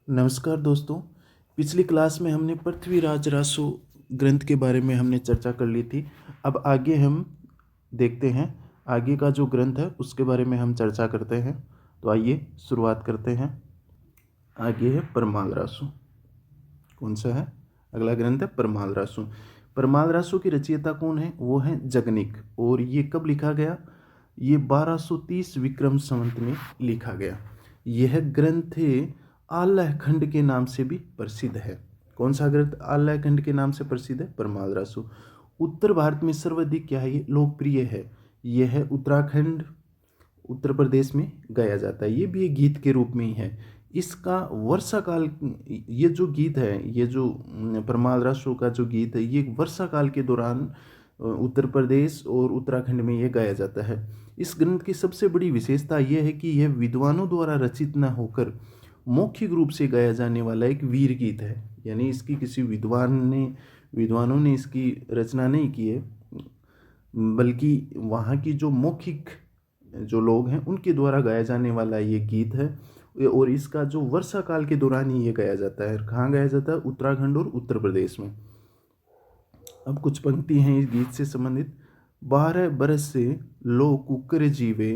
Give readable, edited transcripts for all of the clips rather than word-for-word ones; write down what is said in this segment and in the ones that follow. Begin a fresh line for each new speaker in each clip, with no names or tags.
नमस्कार दोस्तों। पिछली क्लास में हमने पृथ्वीराज रासो ग्रंथ के बारे में हमने चर्चा कर ली थी। अब आगे हम देखते हैं, आगे का जो ग्रंथ है उसके बारे में हम चर्चा करते हैं। तो आइए शुरुआत करते हैं। आगे है परमाल रासो। कौन सा है? अगला ग्रंथ है परमाल रासो। परमाल रासो की रचयिता कौन है? वो है जगनिक। और ये कब लिखा गया? ये 1230 विक्रम संवत में लिखा गया। यह ग्रंथ आल्ह खंड के नाम से भी प्रसिद्ध है। कौन सा ग्रंथ आल्ह खंड के नाम से प्रसिद्ध है? परमाल रासो। उत्तर भारत में सर्वाधिक क्या है? ये लोकप्रिय है। यह उत्तराखंड, उत्तर प्रदेश में गाया जाता है। ये भी एक गीत के रूप में ही है। इसका वर्षा काल, ये जो गीत है, ये जो परमाल रासो का जो गीत है, ये वर्षा काल के दौरान उत्तर प्रदेश और उत्तराखंड में ये गाया जाता है। इस ग्रंथ की सबसे बड़ी विशेषता यह है कि यह विद्वानों द्वारा रचित न होकर मौखिक रूप से गाया जाने वाला एक वीर गीत है। यानी इसकी किसी विद्वानों ने इसकी रचना नहीं की है, बल्कि वहाँ की जो मौखिक जो लोग हैं उनके द्वारा गाया जाने वाला ये गीत है। और इसका जो वर्षा काल के दौरान ही ये गाया जाता है। कहाँ गाया जाता है? उत्तराखंड और उत्तर प्रदेश में। अब कुछ पंक्ति हैं इस गीत से संबंधित। 12 बरस से लो कुकर जीवे,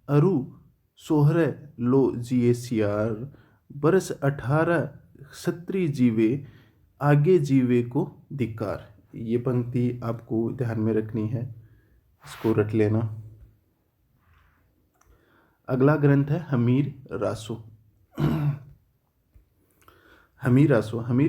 अरु सोहर लो जिए सियार, बरस 18 क्षत्रिय जीवे, आगे जीवे को धिक्कार। ये पंक्ति आपको ध्यान में रखनी है, इसको रट लेना। अगला ग्रंथ है हमीर रासो। हमीर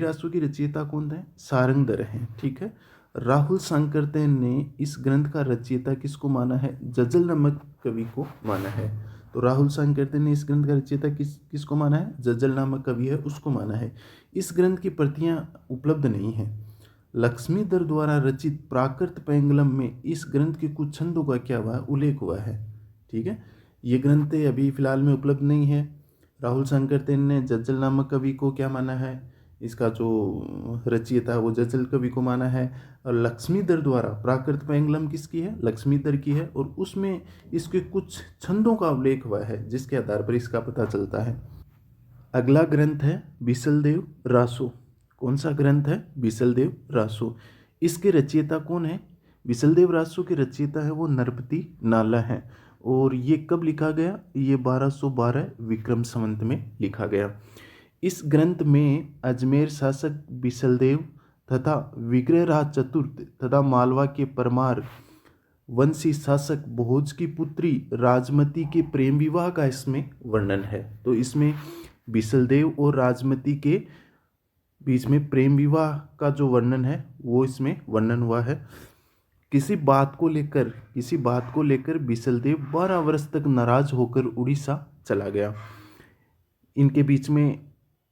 रासो की रचयिता कौन है? सारंगधर हैं। ठीक है। राहुल सांकरतेन ने इस ग्रंथ का रचयिता किसको माना है? जज्जल नामक कवि को माना है। तो राहुल सांकरतेन ने इस ग्रंथ का रचयिता किसको माना है? जज्जल नामक कवि है, उसको माना है। इस ग्रंथ की प्रतियां उपलब्ध नहीं है। लक्ष्मीधर द्वारा रचित प्राकृत पैंगलम में इस ग्रंथ के कुछ छंदों का क्या हुआ? उल्लेख हुआ है। ठीक है। ये ग्रंथ अभी फिलहाल में उपलब्ध नहीं है। राहुल सांकरतेन ने जज्जल नामक कवि को क्या माना है? इसका जो रचयिता है वो जज्जल कवि को माना है। और लक्ष्मीधर द्वारा प्राकृत पैंगलम किसकी है? लक्ष्मीधर की है। और उसमें इसके कुछ छंदों का उल्लेख हुआ है, जिसके आधार पर इसका पता चलता है। अगला ग्रंथ है बिसलदेव रासो। कौन सा ग्रंथ है? बिसलदेव रासो। इसके रचयिता कौन है? बिसलदेव रासो के रचयिता है वो नरपति नाला है। और ये कब लिखा गया? ये 1212 विक्रम संवत में लिखा गया। इस ग्रंथ में अजमेर शासक बिसलदेव तथा विग्रहराज चतुर्थ तथा मालवा के परमार वंशी शासक भोज की पुत्री राजमती के प्रेम विवाह का इसमें वर्णन है। तो इसमें बिसलदेव और राजमती के बीच में प्रेम विवाह का जो वर्णन है वो इसमें वर्णन हुआ है। किसी बात को लेकर बिसलदेव 12 वर्ष तक नाराज होकर उड़ीसा चला गया। इनके बीच में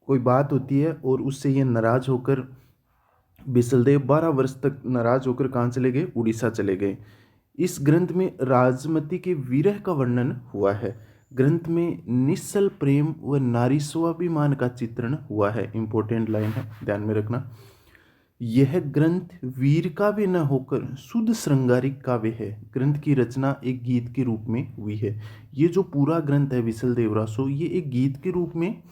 कोई बात होती है और उससे ये नाराज होकर बिसलदेव 12 वर्ष तक नाराज होकर कहाँ चले गए? उड़ीसा चले गए। इस ग्रंथ में राजमती के विरह का वर्णन हुआ है। ग्रंथ में निश्चल प्रेम व नारी स्वाभिमान का चित्रण हुआ है। इंपॉर्टेंट लाइन है, ध्यान में रखना। यह ग्रंथ वीर काव्य न होकर शुद्ध श्रृंगारिक काव्य है। ग्रंथ की रचना एक गीत के रूप में हुई है। ये जो पूरा ग्रंथ है बिसलदेव रासो, ये एक गीत के रूप में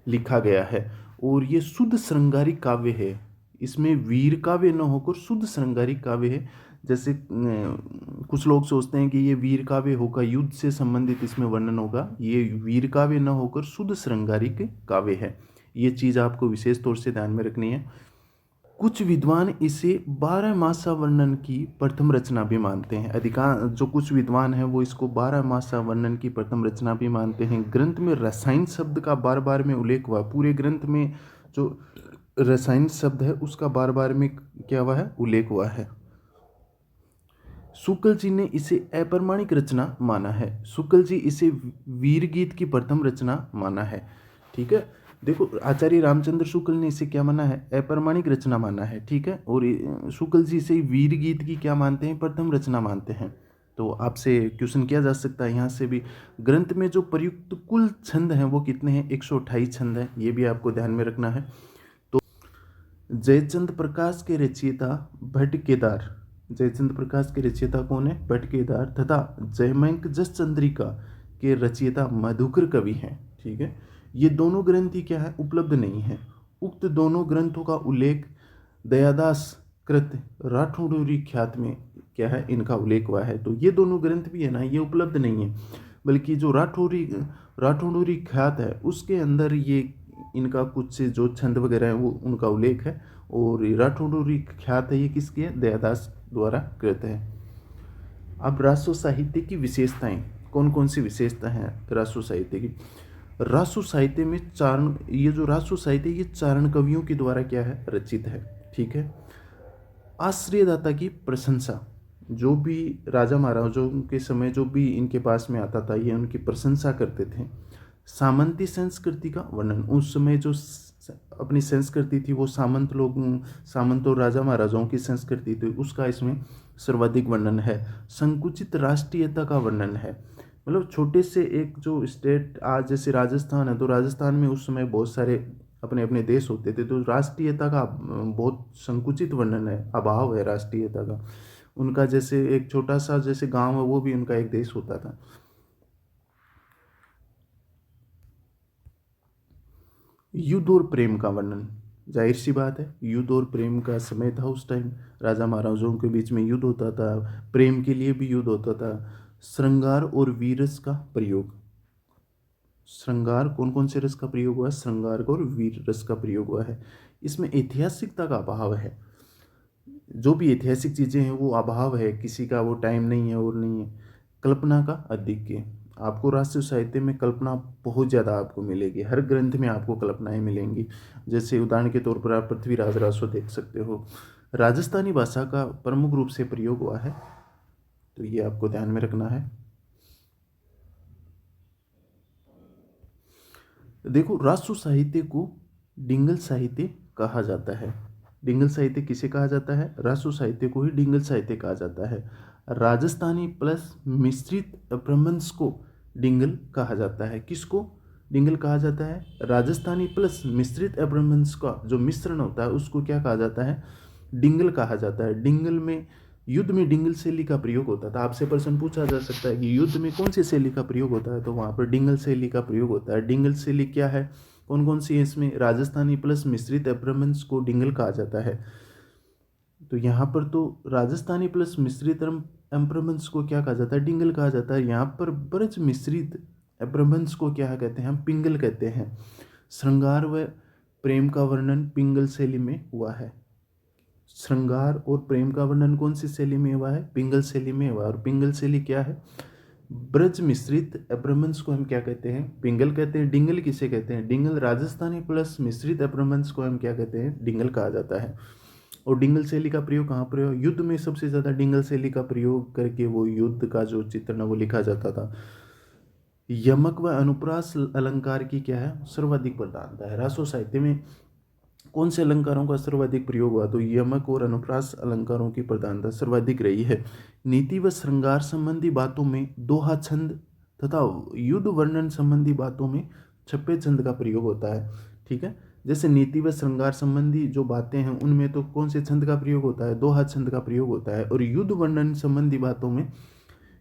लिखा गया है और ये शुद्ध श्रृंगारिक काव्य है। इसमें वीर काव्य न होकर शुद्ध श्रृंगारिक काव्य है। जैसे कुछ लोग सोचते हैं कि ये वीर काव्य होगा, युद्ध से संबंधित इसमें वर्णन होगा। ये वीर काव्य न होकर शुद्ध श्रृंगारिक काव्य है। ये चीज़ आपको विशेष तौर से ध्यान में रखनी है। कुछ विद्वान इसे 12 मासा वर्णन की प्रथम रचना भी मानते हैं। अधिकांश जो कुछ विद्वान हैं वो इसको 12 मासा वर्णन की प्रथम रचना भी मानते हैं। ग्रंथ में रसायन शब्द का बार बार में उल्लेख हुआ। पूरे ग्रंथ में जो रसायन शब्द है उसका बार बार में क्या हुआ है? उल्लेख हुआ है। शुक्ल जी ने इसे अप्रमाणिक रचना माना है। शुक्ल जी इसे वीर गीत की प्रथम रचना माना है। ठीक है। देखो, आचार्य रामचंद्र शुक्ल ने इसे क्या माना है? अप्रमाणिक रचना माना है। ठीक है। और शुक्ल जी इसे वीर गीत की क्या मानते हैं? प्रथम रचना मानते हैं। तो आपसे क्वेश्चन किया जा सकता है यहाँ से भी। ग्रंथ में जो प्रयुक्त कुल छंद हैं वो कितने हैं? 128 छंद हैं। ये भी आपको ध्यान में रखना है। तो जयचंद प्रकाश के रचयिता भट्ट जयचंद प्रकाश के रचयिता कौन है? भट्ट केदार तथा जयमंक जस चंद्रिका के रचयिता मधुकर कवि हैं। ठीक है। ये दोनों ग्रंथ ही क्या है, उपलब्ध नहीं है। उक्त दोनों ग्रंथों का उल्लेख दयादास कृत राठौड़ी ख्यात में क्या है, इनका उल्लेख हुआ है। तो ये दोनों ग्रंथ भी है ना, ये उपलब्ध नहीं है, बल्कि जो राठौड़ी ख्यात है उसके अंदर ये इनका कुछ से जो छंद वगैरह है वो उनका उल्लेख है। और राठौड़ी ख्यात है ये किसकी है, दयादास द्वारा कृत है। अब रासो साहित्य की विशेषताएं, कौन कौन सी विशेषता हैं रासो साहित्य की। रासो साहित्य में चारण, ये जो रासो साहित्य ये चारण कवियों के द्वारा क्या है, रचित है। ठीक है। आश्रयदाता की प्रशंसा, जो भी राजा महाराजाओं के समय जो भी इनके पास में आता था ये उनकी प्रशंसा करते थे। सामंती संस्कृति का वर्णन, उस समय जो अपनी संस्कृति थी वो सामंत लोग, सामंत और राजा महाराजाओं की संस्कृति थी, उसका इसमें सर्वाधिक वर्णन है। संकुचित राष्ट्रीयता का वर्णन है, मतलब छोटे से एक जो स्टेट, आज जैसे राजस्थान है तो राजस्थान में उस समय बहुत सारे अपने अपने देश होते थे, तो राष्ट्रीयता का बहुत संकुचित वर्णन है, अभाव है राष्ट्रीयता का। उनका जैसे एक छोटा सा जैसे गांव है वो भी उनका एक देश होता था। युद्ध और प्रेम का वर्णन, जाहिर सी बात है युद्ध और प्रेम का समय था उस टाइम, राजा महाराजाओं के बीच में युद्ध होता था, प्रेम के लिए भी युद्ध होता था। श्रृंगार और वीरस का प्रयोग, श्रृंगार कौन कौन से रस का प्रयोग हुआ, श्रृंगार और वीर रस का प्रयोग हुआ है। इसमें ऐतिहासिकता का अभाव है, जो भी ऐतिहासिक चीज़ें हैं वो अभाव है, किसी का वो टाइम नहीं है और नहीं है। कल्पना का अधिक्य, आपको राष्ट्रीय साहित्य में कल्पना बहुत ज़्यादा आपको मिलेगी, हर ग्रंथ में आपको कल्पनाएं मिलेंगी। जैसे उदाहरण के तौर पर आप पृथ्वीराज रासो देख सकते हो। राजस्थानी भाषा का प्रमुख रूप से प्रयोग हुआ है, तो ये आपको ध्यान में रखना है। देखो, राष्ट्र साहित्य को डिंगल साहित्य कहा जाता है। डिंगल साहित्य किसे कहा जाता है, राष्ट्र साहित्य को ही डिंगल साहित्य कहा जाता है। राजस्थानी प्लस मिश्रित प्रबंध को डिंगल कहा जाता है। किसको डिंगल कहा जाता है, राजस्थानी प्लस मिश्रित प्रबंध का जो मिश्रण होता है उसको क्या कहा जाता है, डिंगल कहा जाता है। डिंगल में, युद्ध में डिंगल शैली का प्रयोग होता था। आपसे प्रश्न पूछा जा सकता है कि युद्ध में कौन सी शैली का प्रयोग होता है, तो वहाँ पर डिंगल शैली का प्रयोग होता है। डिंगल शैली क्या है, कौन कौन सी है इसमें, राजस्थानी प्लस मिश्रित अपभ्रंश को डिंगल कहा जाता है। तो यहाँ पर तो राजस्थानी प्लस मिश्रित अपभ्रंश को क्या कहा जाता है, डिंगल कहा जाता है। यहाँ पर ब्रज मिश्रित अपभ्रंश को क्या कहते हैं, हम पिंगल कहते हैं। श्रृंगार व प्रेम का वर्णन पिंगल शैली में हुआ है। श्रृंगार और प्रेम का वर्णन कौन सी शैली में हुआ है, पिंगल शैली में हुआ। और पिंगल शैली क्या है, ब्रज मिश्रित अपभ्रंश को हम क्या कहते हैं, पिंगल कहते हैं। डिंगल किसे कहते हैं, डिंगल राजस्थानी प्लस मिश्रित अपभ्रंश को हम क्या कहते हैं, डिंगल कहा जाता है। और डिंगल शैली का प्रयोग कहाँ पर हुआ, युद्ध में सबसे ज़्यादा डिंगल शैली का प्रयोग करके वो युद्ध का जो चित्रण वो लिखा जाता था। यमक व अनुप्रास अलंकार की क्या है, सर्वाधिक प्रधानता है। रासो साहित्य में कौन से अलंकारों का सर्वाधिक प्रयोग हुआ, तो यमक और अनुप्रास अलंकारों की प्रधानता सर्वाधिक रही है। नीति व श्रृंगार संबंधी बातों में दोहा छंद तथा युद्ध वर्णन संबंधी बातों में छप्पे छंद का प्रयोग होता है। ठीक है, जैसे नीति व श्रृंगार संबंधी जो बातें हैं उनमें तो कौन से छंद का प्रयोग होता है, दोहा छंद का प्रयोग होता है। और युद्ध वर्णन संबंधी बातों में,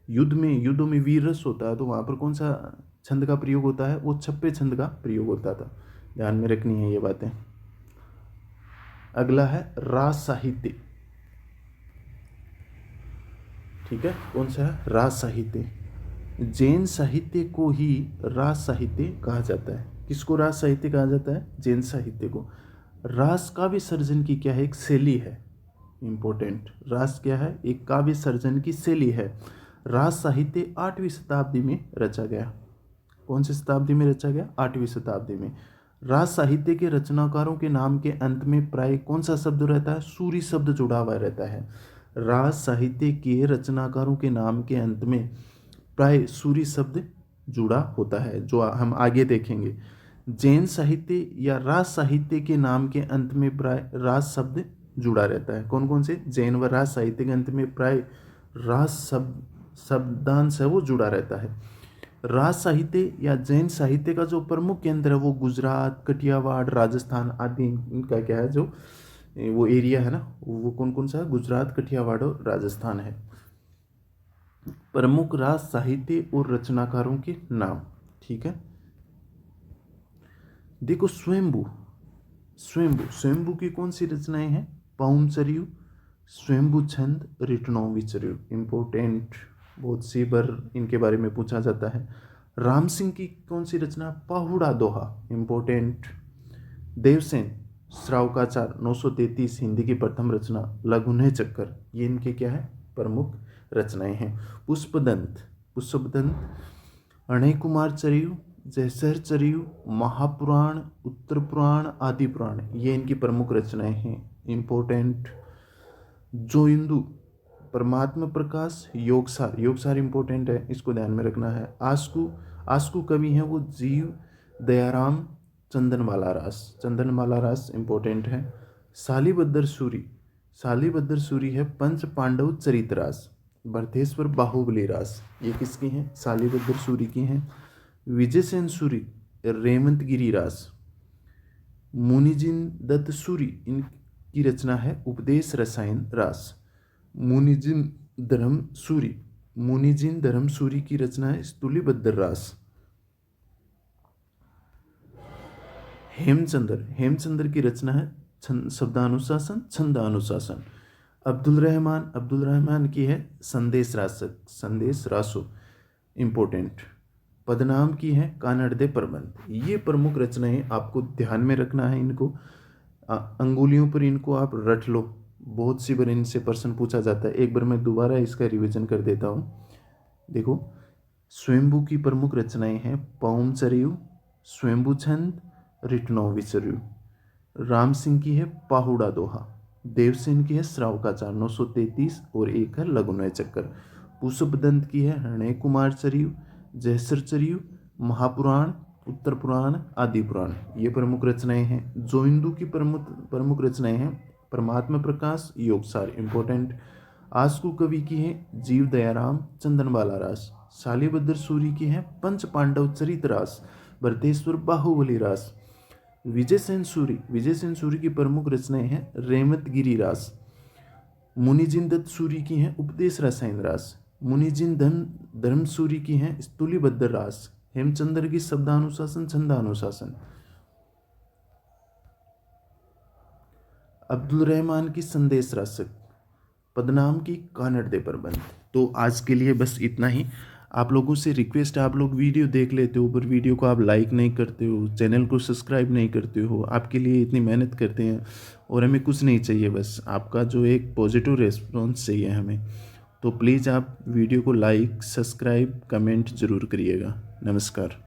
युद्धों में वीर रस होता है, तो वहाँ पर कौन सा छंद का प्रयोग होता है, वो छप्पे छंद का प्रयोग होता था। ध्यान में रखनी है ये बातें। अगला है राज साहित्य। ठीक है, कौन सा है, राज साहित्य। जैन साहित्य को ही राज साहित्य कहा जाता है। किसको राज साहित्य कहा जाता है, जैन साहित्य को। रास काव्य सर्जन की क्या है, एक शैली है, इंपॉर्टेंट। रास क्या है, एक काव्य सर्जन की शैली है। राज साहित्य 8वीं शताब्दी में रचा गया। कौन सी शताब्दी में रचा गया, 8वीं शताब्दी में। राज साहित्य के रचनाकारों के नाम के अंत में प्राय कौन सा शब्द रहता है, सूरी शब्द जुड़ा हुआ रहता है। राज साहित्य के रचनाकारों के नाम के अंत में प्राय सूरी शब्द जुड़ा होता है, जो हम आगे देखेंगे। जैन साहित्य या राज साहित्य के नाम के अंत में प्राय राज शब्द जुड़ा रहता है। कौन कौन से, जैन व राज साहित्य के अंत में प्राय राज शब्दांश है वो जुड़ा रहता है। राज साहित्य या जैन साहित्य का जो प्रमुख केंद्र है वो गुजरात, कठियावाड़, राजस्थान आदि इनका क्या है, जो वो एरिया है ना, वो कौन कौन सा है, गुजरात, कठियावाड़ और राजस्थान है। प्रमुख राज साहित्य और रचनाकारों के नाम। ठीक है, देखो स्वयंभू, स्वयंभू की कौन सी रचनाएं हैं? पाउमचर्यु, स्वयंभू छंद, रिटनोविचर्यु। इम्पोर्टेंट, बहुत सी बार इनके बारे में पूछा जाता है। राम सिंह की कौन सी रचना? पाहुड़ा दोहा। इम्पोर्टेंट। देवसेन श्रावकाचार 933 हिंदी की प्रथम रचना। लघुनय चक्कर, ये इनके क्या है? प्रमुख रचनाएं हैं। पुष्पदंत, अणय कुमार चरियु, जयसर चरियु, महापुराण, उत्तर पुराण, आदि पुराण, ये इनकी प्रमुख रचनाएं हैं। इम्पोर्टेंट। जोइंदु, परमात्मा प्रकाश, योगसार इम्पोर्टेंट है, इसको ध्यान में रखना है। आस्कू कवि हैं वो जीव दयाराम चंदनवाला रास इम्पोर्टेंट है। शालीबद्र सूरी है पंच पांडव चरित रास। भरतेश्वर बाहुबली रास, ये किसकी हैं? शालीबद्र सूरी की हैं। विजयसेन सूरी रेवंत गिरी रास। मुनिजिन दत्त सूरी, इनकी रचना है उपदेश रसायन रास। मुनिजिन धर्म सूरी की रचना है स्तुलिबद्र रास। हेमचंद्र की रचना है शब्दानुशासन, छंदानुशासन। अब्दुल रहमान की है संदेश रासो इम्पोर्टेंट। पदनाम की है कानड़दे प्रबंध। ये प्रमुख रचनाएं आपको ध्यान में रखना है, इनको अंगुलियों पर इनको आप रट लो, बहुत सी बार इनसे प्रश्न पूछा जाता है। एक बार मैं दोबारा इसका रिवीजन कर देता हूँ। देखो, स्वयंभू की प्रमुख रचनाएं हैं पाउमचर्यु, स्वयंभू छंद, रिटनोविचर्यु। राम सिंह की है पाहुड़ा दोहा। देवसेन की है श्रावकाचार 933 और एक है लघुनय चक्कर। पुष्पदंत की है हृणय कुमार चरियु, जयसर चरियु, महापुराण, उत्तर पुराण, आदि पुराण, ये प्रमुख रचनाएं हैं। जोइंदू की प्रमुख रचनाएं हैं परमात्मा प्रकाश, योगसार इम्पोर्टेंट। आस्कू कवि की है जीव दयाराम चंदनवाला रास। शालीबद्र सूरी की है पंच पांडव चरित रास। भरतेश्वर बाहुबली रास। विजयसेन सूरी की प्रमुख रचनाएं हैं रेवंत गिरी रास। मुनिजिन दत्त सूरी की हैं उपदेश रसायन रास। मुनिजिन धर्म सूरी की हैं स्तुलिबद्र रास। हेमचंद्र की शब्दानुशासन, छंदानुशासन। अब्दुल रहमान की संदेश रासक। पदनाम की कानड़दे प्रबंध। तो आज के लिए बस इतना ही। आप लोगों से रिक्वेस्ट है, आप लोग वीडियो देख लेते हो पर वीडियो को आप लाइक नहीं करते हो, चैनल को सब्सक्राइब नहीं करते हो। आपके लिए इतनी मेहनत करते हैं और हमें कुछ नहीं चाहिए, बस आपका जो एक पॉजिटिव रेस्पॉन्स चाहिए हमें। तो प्लीज़ आप वीडियो को लाइक, सब्सक्राइब, कमेंट ज़रूर करिएगा। नमस्कार।